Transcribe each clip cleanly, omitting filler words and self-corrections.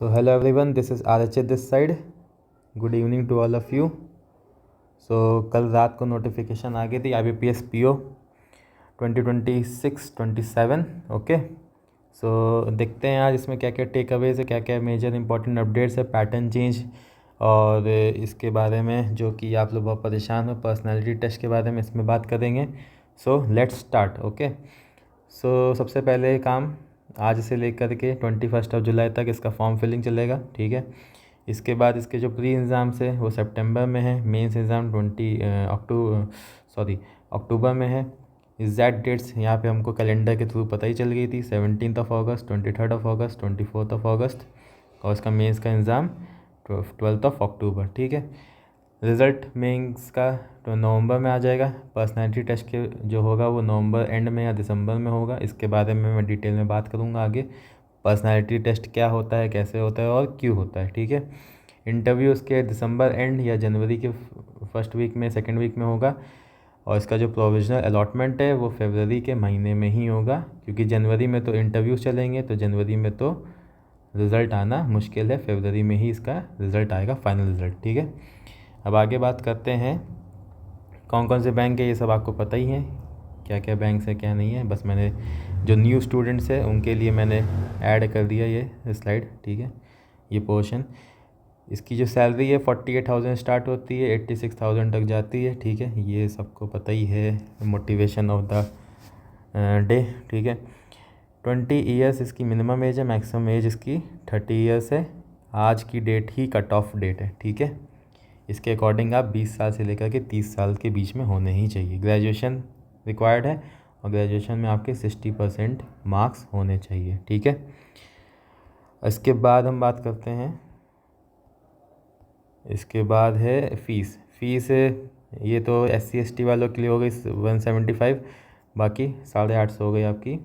So hello everyone, this is RHA this side. Good evening to all of you. So कल रात को notification आ गई थी IBPS PO 2026-27. Okay, सो देखते हैं आज इसमें क्या क्या टेक अवेज है, क्या क्या मेजर इंपॉर्टेंट अपडेट्स है, पैटर्न चेंज और इसके बारे में जो कि आप लोग बहुत परेशान हो, पर्सनालिटी टेस्ट के बारे में इसमें बात करेंगे. So let's start. ओके, सो सबसे पहले काम आज से लेकर के 21 जुलाई तक इसका फॉर्म फिलिंग चलेगा. ठीक है, इसके बाद इसके जो प्री एग्ज़ाम्स है वो सितंबर में है, मेंस एग्ज़ाम अक्टूबर में है. एग्जैक्ट डेट्स यहाँ पे हमको कैलेंडर के थ्रू पता ही चल गई थी. 17 अगस्त, 23 अगस्त, 24 अगस्त और इसका मेंस का एग्ज़ाम 12 अक्टूबर. ठीक है, रिज़ल्ट मेंस का तो नवंबर में आ जाएगा. पर्सनालिटी टेस्ट के जो होगा वो नवंबर एंड में या दिसंबर में होगा. इसके बारे में मैं डिटेल में बात करूँगा आगे. पर्सनालिटी टेस्ट क्या होता है, कैसे होता है और क्यों होता है. ठीक है, इंटरव्यू उसके दिसंबर एंड या जनवरी के फर्स्ट वीक में, सेकेंड वीक में होगा. और इसका जो प्रोविजनल अलॉटमेंट है वो फरवरी के महीने में ही होगा, क्योंकि जनवरी में तो इंटरव्यूज़ चलेंगे, तो जनवरी में तो रिज़ल्ट आना मुश्किल है. फरवरी में ही इसका रिज़ल्ट आएगा, फाइनल रिज़ल्ट. ठीक है, अब आगे बात करते हैं कौन कौन से बैंक है. ये सब आपको पता ही है, क्या क्या बैंक है क्या नहीं है. बस मैंने जो न्यू स्टूडेंट्स है उनके लिए मैंने ऐड कर दिया ये स्लाइड. ठीक है, ये पोर्शन. इसकी जो सैलरी है 48,000 स्टार्ट होती है, 86,000 तक जाती है. ठीक है, ये सबको पता ही है. Motivation of the day. ठीक है, 20 ईयर्स इसकी मिनिमम एज है, मैक्सिमम एज इसकी 30 ईयर्स है. आज की डेट ही कट ऑफ डेट है. ठीक है, इसके अकॉर्डिंग आप 20 साल से लेकर के 30 साल के बीच में होने ही चाहिए. ग्रेजुएशन रिक्वायर्ड है और ग्रेजुएशन में आपके 60% मार्क्स होने चाहिए. ठीक है, इसके बाद हम बात करते हैं, इसके बाद है फ़ीस ये तो SC ST वालों के लिए हो गई 175, बाकी 850 हो गई आपकी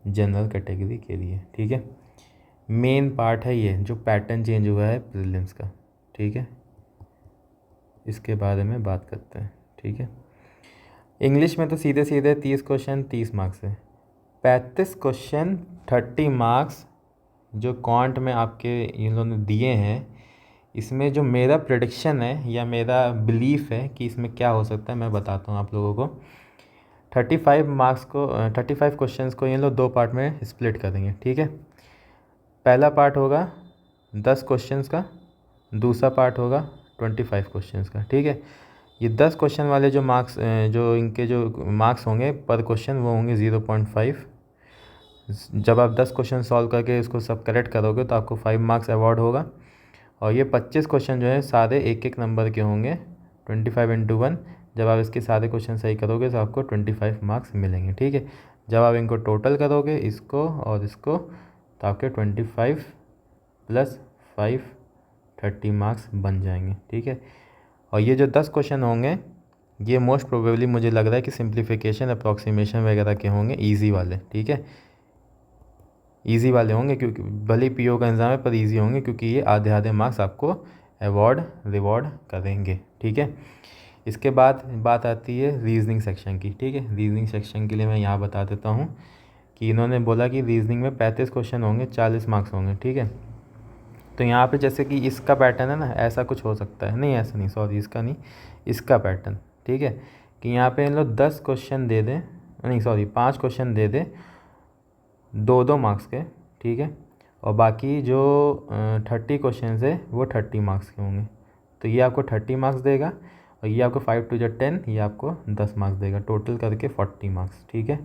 जनरल कैटेगरी के लिए. ठीक है, मेन पार्ट है ये जो पैटर्न चेंज हुआ है प्रीलिम्स का. ठीक है, इसके बारे में बात करते हैं. ठीक है, इंग्लिश में तो सीधे सीधे 30 क्वेश्चन 30 मार्क्स है. 35 क्वेश्चन 30 मार्क्स जो क्वांट में आपके इन लोगों ने दिए हैं. इसमें जो मेरा प्रेडिक्शन है या मेरा बिलीफ है कि इसमें क्या हो सकता है मैं बताता हूँ आप लोगों को. 35 क्वेश्चंस को ये लोग दो पार्ट में स्प्लिट कर देंगे. ठीक है, पहला पार्ट होगा 10 क्वेश्चंस का, दूसरा पार्ट होगा 25 क्वेश्चंस का. ठीक है, ये 10 क्वेश्चन वाले जो मार्क्स जो इनके जो मार्क्स होंगे पर क्वेश्चन वो होंगे 0.5. जब आप 10 क्वेश्चन सॉल्व करके इसको सब करेक्ट करोगे तो आपको 5 मार्क्स अवॉर्ड होगा. और ये 25 क्वेश्चन जो है सारे एक एक नंबर के होंगे, 25 × 1. जब आप इसके सारे क्वेश्चन सही करोगे तो आपको 25 मार्क्स मिलेंगे. ठीक है, जब आप इनको टोटल करोगे इसको और इसको तो आपके 25 + 5 30 मार्क्स बन जाएंगे. ठीक है, और ये जो 10 क्वेश्चन होंगे ये मोस्ट प्रोबेबली मुझे लग रहा है कि सिंप्लीफिकेशन अप्रॉक्सीमेशन वगैरह के होंगे, ईजी वाले. ठीक है, ईजी वाले होंगे क्योंकि भले PO का एग्ज़ाम है पर ईजी होंगे, क्योंकि ये आधे आधे मार्क्स आपको रिवॉर्ड करेंगे. ठीक है, इसके बाद बात आती है रीजनिंग सेक्शन की. ठीक है, रीजनिंग सेक्शन के लिए मैं यहाँ बता देता हूँ कि इन्होंने बोला कि रीजनिंग में 35 क्वेश्चन होंगे, 40 मार्क्स होंगे. ठीक है, तो यहाँ पे जैसे कि इसका पैटर्न है ना, ऐसा कुछ हो सकता है, नहीं ऐसा नहीं, सॉरी इसका नहीं, इसका पैटर्न. ठीक है, कि यहाँ पे इन लोग 10 क्वेश्चन दे दें, नहीं सॉरी 5 क्वेश्चन दे दें 2-2 मार्क्स के. ठीक है, और बाकी जो 30 क्वेश्चन है वो 30 मार्क्स के होंगे. तो ये आपको 30 मार्क्स देगा और ये आपको 5 × 2 = 10, ये आपको 10 मार्क्स देगा, टोटल करके 40 मार्क्स. ठीक है,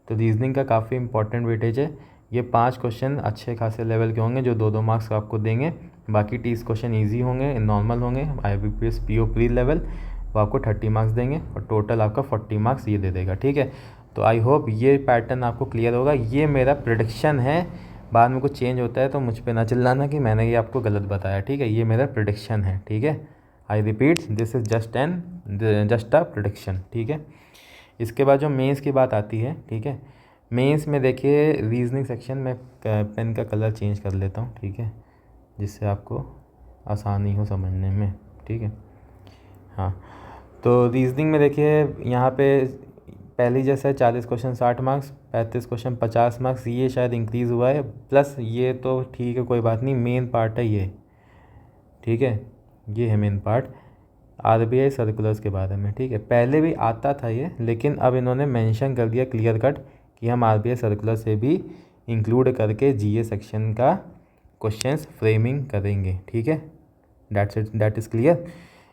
तो रीजनिंग का काफ़ी इंपॉर्टेंट वेटेज है. ये 5 क्वेश्चन अच्छे खासे लेवल के होंगे जो 2-2 मार्क्स आपको देंगे. बाकी 30 क्वेश्चन ईजी होंगे, नॉर्मल होंगे, IBPS PO प्री लेवल, वो आपको 30 मार्क्स देंगे और टोटल आपका 40 मार्क्स ये दे देगा. ठीक है, तो आई होप ये पैटर्न आपको क्लियर होगा. ये मेरा प्रेडिक्शन है, बाद में कुछ चेंज होता है तो मुझ पे ना चिल्लाना कि मैंने ये आपको गलत बताया. ठीक है, ये मेरा प्रेडिक्शन है. ठीक है, I repeat, this is just a prediction. ठीक है, इसके बाद जो मेंस की बात आती है. ठीक है, मेंस में देखिए रीजनिंग सेक्शन में पेन का कलर चेंज कर लेता हूँ. ठीक है, जिससे आपको आसानी हो समझने में. ठीक है, हाँ, तो रीजनिंग में देखिए यहाँ पे पहली जैसा है 40 क्वेश्चन 60 मार्क्स, 35 क्वेश्चन 50 मार्क्स, ये शायद इंक्रीज़ हुआ है, प्लस ये तो ठीक है कोई बात नहीं, मेन पार्ट है ये, ठीक है, ये है मेन पार्ट आरबीआई सर्कुलर्स के बारे में, ठीक है। पहले भी आता था ये, लेकिन अब इन्होंने मेंशन कर दिया क्लियर कट कि हम आरबीआई सर्कुलर से भी इंक्लूड करके जीए सेक्शन का क्वेश्चंस फ्रेमिंग करेंगे, ठीक है। That is clear.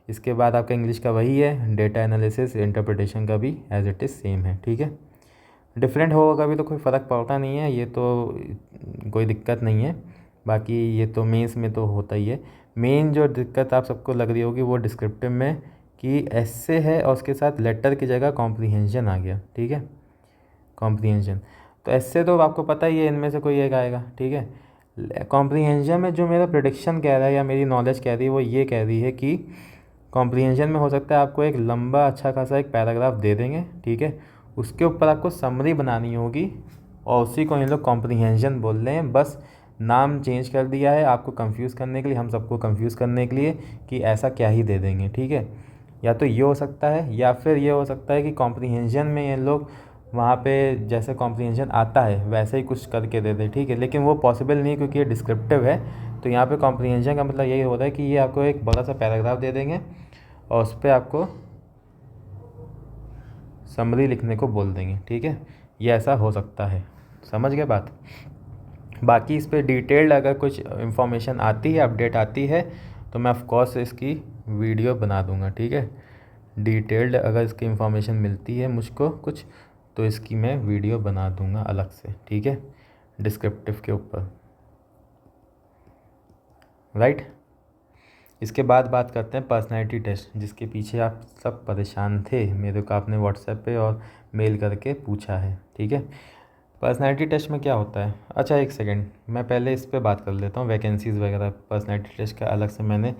इसके बाद आपका इंग्लिश का वही है, डेटा एनालिसिस इंटरप्रिटेशन का भी एज इट इज़ सेम है, ठीक है। डिफरेंट होगा भी तो कोई फ़र्क पड़ता नहीं है, ये तो कोई दिक्कत नहीं है। बाकी ये तो मेंस में तो होता ही है। मेन जो दिक्कत आप सबको लग रही होगी वो डिस्क्रिप्टिव में कि एस्से है और उसके साथ लेटर की जगह कॉम्प्रीहेंशन आ गया, ठीक है, कॉम्प्रीहेंशन। तो एस्से तो आपको पता ही है इनमें से कोई एक आएगा, ठीक है। कॉम्प्रीहेंशन में जो मेरा प्रेडिक्शन कह रहा है या मेरी नॉलेज कह रही है वो ये कह रही है कि कॉम्प्रीहेंशन में हो सकता है आपको एक लंबा अच्छा खासा एक पैराग्राफ दे देंगे, ठीक है, उसके ऊपर आपको समरी बनानी होगी और उसी को इन लोग कॉम्प्रीहेंशन बोल रहे हैं। बस नाम चेंज कर दिया है आपको कंफ्यूज करने के लिए, हम सबको कंफ्यूज करने के लिए कि ऐसा क्या ही दे देंगे, ठीक है। या तो ये हो सकता है या फिर ये हो सकता है कि कॉम्प्रीहेंशन में ये लोग वहाँ पे जैसे कॉम्प्रीहेंशन आता है वैसे ही कुछ करके दे दे, ठीक है, लेकिन वो पॉसिबल नहीं है क्योंकि ये डिस्क्रिप्टिव है। तो यहाँ पे कॉम्प्रीहेंशन का मतलब यही होता है कि ये आपको एक बड़ा सा पैराग्राफ दे देंगे और उस पर आपको समरी लिखने को बोल देंगे, ठीक है। ये ऐसा हो सकता है, समझ गए बात। बाकी इस पर डिटेल्ड अगर कुछ इन्फॉर्मेशन आती है, अपडेट आती है, तो मैं ऑफकोर्स इसकी वीडियो बना दूंगा, ठीक है। डिटेल्ड अगर इसकी इन्फॉर्मेशन मिलती है मुझको कुछ, तो इसकी मैं वीडियो बना दूंगा अलग से, ठीक है, डिस्क्रिप्टिव के ऊपर, राइट। इसके बाद बात करते हैं पर्सनैलिटी टेस्ट, जिसके पीछे आप सब परेशान थे, मेरे को आपने व्हाट्सएप पे और मेल करके पूछा है, ठीक है। पर्सनैलिटी टेस्ट में क्या होता है, अच्छा एक सेकंड, मैं पहले इस पे बात कर लेता हूँ, वैकेंसीज़ वगैरह पर्सनैलिटी टेस्ट का अलग से मैंने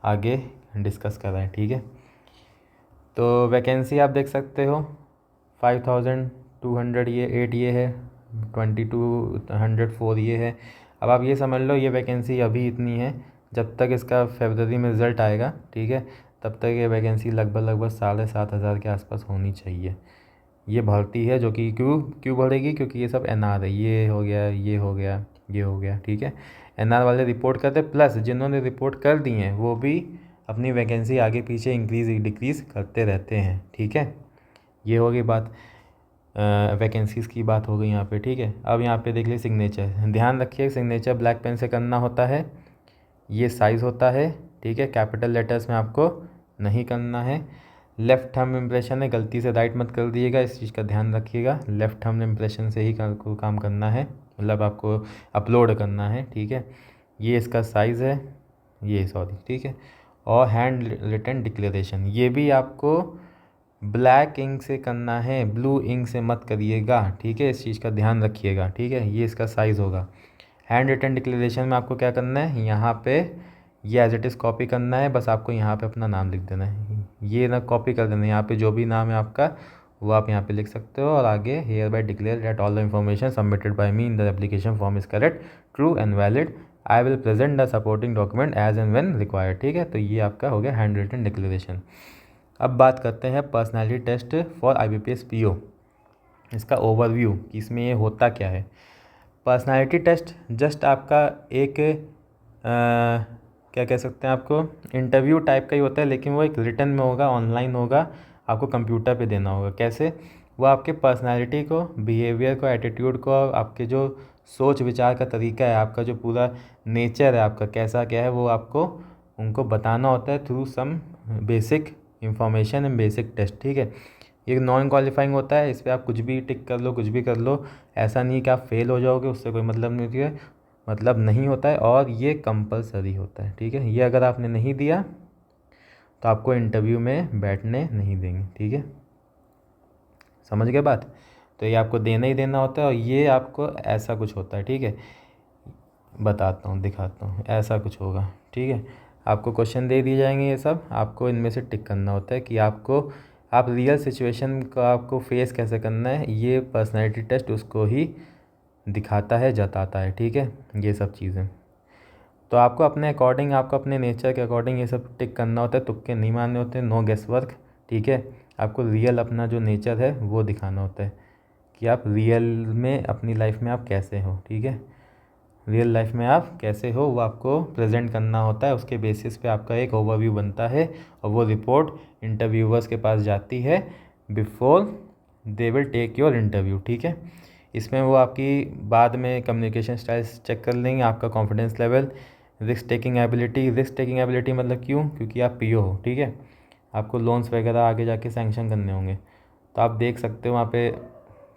आगे डिस्कस करा है, ठीक है। तो वैकेंसी आप देख सकते हो 5200 ये 8 ये है, 2204 ये है। अब आप ये समझ लो ये वैकेंसी अभी इतनी है, जब तक इसका फरवरी में रिज़ल्ट आएगा, ठीक है, तब तक ये वैकेंसी लगभग 7,500 के आसपास होनी चाहिए। ये भर्ती है जो कि क्यों बढ़ेगी, क्योंकि ये सब एनआर है, ये हो गया ये हो गया ये हो गया, ठीक है। एनआर वाले रिपोर्ट करते, प्लस जिन्होंने रिपोर्ट कर दी हैं वो भी अपनी वैकेंसी आगे पीछे इंक्रीज़ डिक्रीज़ करते रहते हैं, ठीक है। ये हो गई बात, वैकेंसीज़ की बात हो गई यहाँ पे, ठीक है। अब यहाँ पे देख लीजिए सिग्नेचर, ध्यान रखिए सिग्नेचर ब्लैक पेन से करना होता है, ये साइज़ होता है, ठीक है, कैपिटल लेटर्स में आपको नहीं करना है। लेफ़्ट थंब इम्प्रेशन है, गलती से राइट मत कर दिएगा, इस चीज़ का ध्यान रखिएगा। लेफ़्ट थंब इम्प्रेशन से ही काम करना है, मतलब आपको अपलोड करना है, ठीक है। ये इसका साइज़ है, ये सॉरी, ठीक है। और हैंड रिटन डिक्लेरेशन, ये भी आपको ब्लैक इंक से करना है, ब्लू इंक से मत करिएगा, ठीक है, इस चीज़ का ध्यान रखिएगा, ठीक है। ये इसका साइज़ होगा। हैंड रिटन डिक्लेरेशन में आपको क्या करना है, यहाँ पे ये एज इट इज़ कॉपी करना है, बस आपको यहाँ पे अपना नाम लिख देना है, ये ना कॉपी कर देना है, यहाँ पे जो भी नाम है आपका वो आप यहाँ पे लिख सकते हो। और आगे hereby declare that all the information submitted by me in the application form is correct, true and valid, I will present the supporting document as and when required, ठीक है। तो ये आपका हो गया हैंड रिटन डिक्लेरेशन। अब बात करते हैं personality test for IBPS PO, इसका ओवरव्यू कि इसमें ये होता क्या है। पर्सनैलिटी टेस्ट जस्ट आपका एक क्या कह सकते हैं, आपको इंटरव्यू टाइप का ही होता है, लेकिन वो एक रिटन में होगा, ऑनलाइन होगा, आपको कंप्यूटर पे देना होगा। कैसे, वो आपके पर्सनैलिटी को, बिहेवियर को, एटीट्यूड को, आपके जो सोच विचार का तरीका है, आपका जो पूरा नेचर है आपका कैसा क्या है, वो आपको उनको बताना होता है through some basic information and basic test, ठीक है। ये नॉन क्वालिफाइंग होता है, इस पर आप कुछ भी टिक कर लो, कुछ भी कर लो, ऐसा नहीं कि आप फेल हो जाओगे, उससे कोई मतलब नहीं है, मतलब नहीं होता है। और ये कंपलसरी होता है, ठीक है। ये अगर आपने नहीं दिया तो आपको इंटरव्यू में बैठने नहीं देंगे, ठीक है, समझ गए बात। तो ये आपको देना ही देना होता है, और ये आपको ऐसा कुछ होता है, ठीक है, बताता हूँ दिखाता हूँ, ऐसा कुछ होगा, ठीक है। आपको क्वेश्चन दे दिए जाएंगे, ये सब आपको इनमें से टिक करना होता है कि आपको आप रियल सिचुएशन का आपको फेस कैसे करना है, ये पर्सनैलिटी टेस्ट उसको ही दिखाता है, जताता है, ठीक है, ये सब चीज़ें। तो आपको अपने अकॉर्डिंग, आपको अपने नेचर के अकॉर्डिंग ये सब टिक करना होता है, तुक्के नहीं मारने होते, नो गेस वर्क, ठीक है। आपको रियल अपना जो नेचर है वो दिखाना होता है कि आप रियल में अपनी लाइफ में आप कैसे हो, ठीक है। रियल लाइफ में आप कैसे हो वो आपको प्रेजेंट करना होता है। उसके बेसिस पे आपका एक ओवरव्यू बनता है और वो रिपोर्ट इंटरव्यूवर्स के पास जाती है before they will take your interview, ठीक है। इसमें वो आपकी बाद में कम्युनिकेशन स्टाइल्स चेक कर लेंगे, आपका confidence level, risk taking ability मतलब क्यों, क्योंकि आप पीओ हो, ठीक है। आपको लोन्स वगैरह आगे जाके सैंक्शन करने होंगे, तो आप देख सकते हो वहाँ पे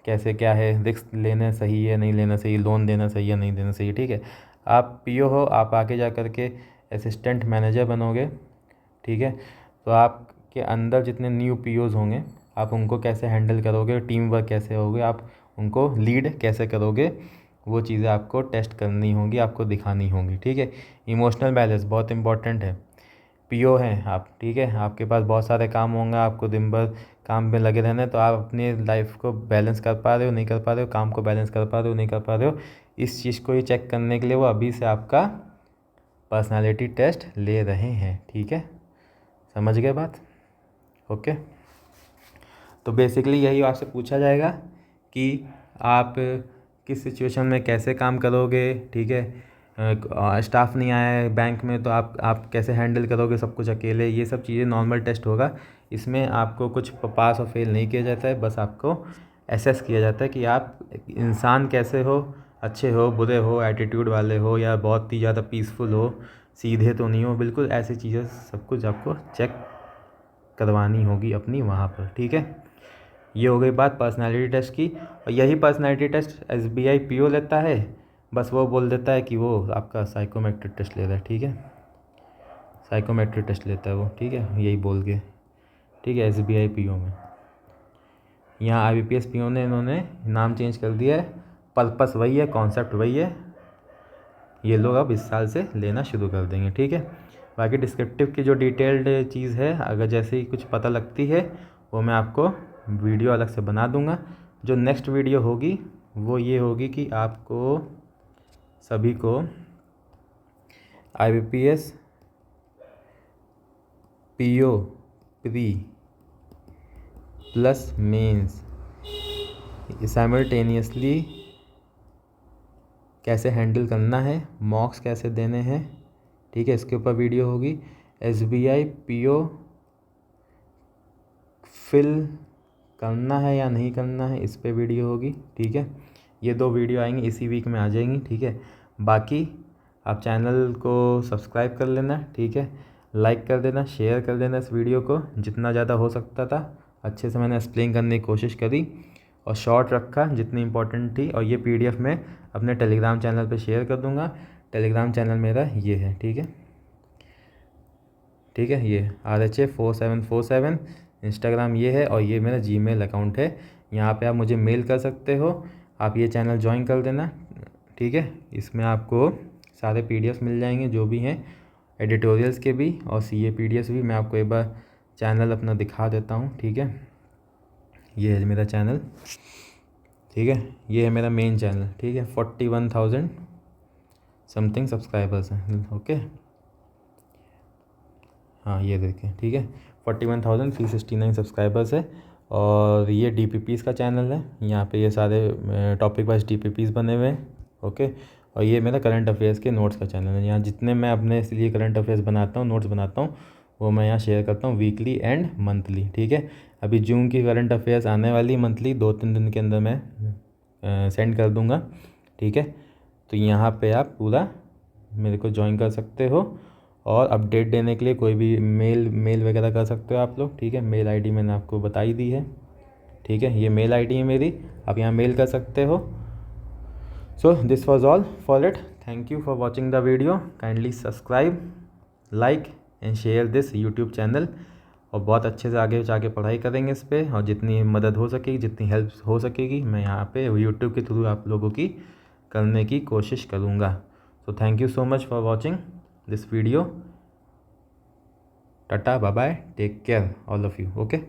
कैसे क्या है, रिस्क लेना सही है नहीं लेना सही, लोन देना सही है नहीं देना सही, ठीक है। आप पीओ हो, आप आगे जा कर के असिस्टेंट मैनेजर बनोगे, ठीक है। तो आपके अंदर जितने न्यू पीओज होंगे आप उनको कैसे हैंडल करोगे, टीम वर्क कैसे होगे, आप उनको लीड कैसे करोगे, वो चीज़ें आपको टेस्ट करनी होंगी, आपको दिखानी होंगी, ठीक है। इमोशनल बैलेंस बहुत इंपॉर्टेंट है। पीओ हैं आप, ठीक है, आपके पास बहुत सारे काम होंगे, आपको दिन भर काम में लगे रहना है, तो आप अपनी लाइफ को बैलेंस कर पा रहे हो नहीं कर पा रहे हो, काम को बैलेंस कर पा रहे हो नहीं कर पा रहे हो, इस चीज़ को ये चेक करने के लिए वो अभी से आपका पर्सनालिटी टेस्ट ले रहे हैं, ठीक है। समझ गए बात? ओके। तो बेसिकली यही आपसे पूछा जाएगा कि आप किस सिचुएशन में कैसे काम करोगे, ठीक है। स्टाफ नहीं आया है बैंक में तो आप कैसे हैंडल करोगे सब कुछ अकेले, ये सब चीज़ें नॉर्मल टेस्ट होगा। इसमें आपको कुछ पास और फेल नहीं किया जाता है, बस आपको एसेस किया जाता है कि आप इंसान कैसे हो, अच्छे हो बुरे हो, एटीट्यूड वाले हो या बहुत ही ज़्यादा पीसफुल हो, सीधे तो नहीं हो, बिल्कुल ऐसी चीज़ें सब कुछ आपको चेक करवानी होगी अपनी वहाँ पर, ठीक है। ये हो गई बात पर्सनालिटी टेस्ट की। और यही पर्सनालिटी टेस्ट एसबीआई पीओ लेता है, बस वो बोल देता है कि वो आपका साइकोमेट्रिक टेस्ट ले रहा है, ठीक है। साइकोमेट्रिक टेस्ट लेता है वो, ठीक है, यही बोल के, ठीक है। एसबीआई पीओ में यहाँ आईबीपीएस पीओ ने इन्होंने नाम चेंज कर दिया है, पर्पस वही है, कॉन्सेप्ट वही है। ये लोग अब इस साल से लेना शुरू कर देंगे, ठीक है। बाकी डिस्क्रिप्टिव की जो डिटेल्ड चीज़ है, अगर जैसे ही कुछ पता लगती है वो मैं आपको वीडियो अलग से बना दूंगा। जो नेक्स्ट वीडियो होगी वो ये होगी कि आपको सभी को IBPS PO pre plus mains simultaneously कैसे हैंडल करना है, मॉक्स कैसे देने हैं, ठीक है, इसके ऊपर वीडियो होगी। एसबीआई पीओ फिल करना है या नहीं करना है, इस पे वीडियो होगी, ठीक है। ये 2 वीडियो आएंगी, इसी वीक में आ जाएंगी, ठीक है। बाकी आप चैनल को सब्सक्राइब कर लेना, ठीक है, लाइक कर देना, शेयर कर देना इस वीडियो को जितना ज़्यादा हो सकता था। अच्छे से मैंने एक्सप्लेन करने की कोशिश करी और शॉर्ट रखा जितनी इंपॉर्टेंट थी। और ये पीडीएफ मैं अपने टेलीग्राम चैनल पे शेयर कर दूंगा। टेलीग्राम चैनल मेरा ये है, ठीक है, ठीक है। ये RH4747 इंस्टाग्राम ये है और ये मेरा जीमेल अकाउंट है। यहाँ पे आप मुझे मेल कर सकते हो। आप ये चैनल ज्वाइन कर देना, ठीक है। इसमें आपको सारे पीडीएफ मिल जाएंगे जो भी हैं, एडिटोरियल्स के भी और सीए पीडीएफ भी। मैं आपको एक बार चैनल अपना दिखा देता हूँ, ठीक है। ये है मेरा चैनल, ठीक है, ये है मेरा मेन चैनल, ठीक है। 41,000 समथिंग सब्सक्राइबर्स हैं, ओके। हाँ ये देखें, ठीक है, 41,369 सब्सक्राइबर्स है। और ये DPPs का चैनल है, यहाँ पे ये सारे टॉपिक वाइज DPPs बने हुए हैं, ओके। और ये मेरा करंट अफेयर्स के नोट्स का चैनल है। यहाँ जितने मैं अपने इसलिए करंट अफेयर्स बनाता हूँ, नोट्स बनाता हूँ, वो मैं यहाँ शेयर करता हूँ वीकली एंड मंथली, ठीक है। अभी जून की करंट अफेयर्स आने वाली, मंथली 2-3 दिन के अंदर मैं सेंड कर दूँगा, ठीक है। तो यहाँ पे आप पूरा मेरे को ज्वाइन कर सकते हो और अपडेट देने के लिए कोई भी मेल वगैरह कर सकते हो आप लोग, ठीक है। मेल आईडी मैंने आपको बताई दी है, ठीक है, ये मेल आईडी है मेरी, आप यहाँ मेल कर सकते हो। So this was all for it. Thank you for watching the video. Kindly subscribe, like and share this YouTube channel. और बहुत अच्छे से आगे जाके पढ़ाई करेंगे इस पर, और जितनी मदद हो सकेगी, जितनी हेल्प हो सकेगी, मैं यहाँ पे यूट्यूब के थ्रू आप लोगों की करने की कोशिश करूँगा। So thank you so much for watching this video. Tata, bye bye, take care all of you, okay.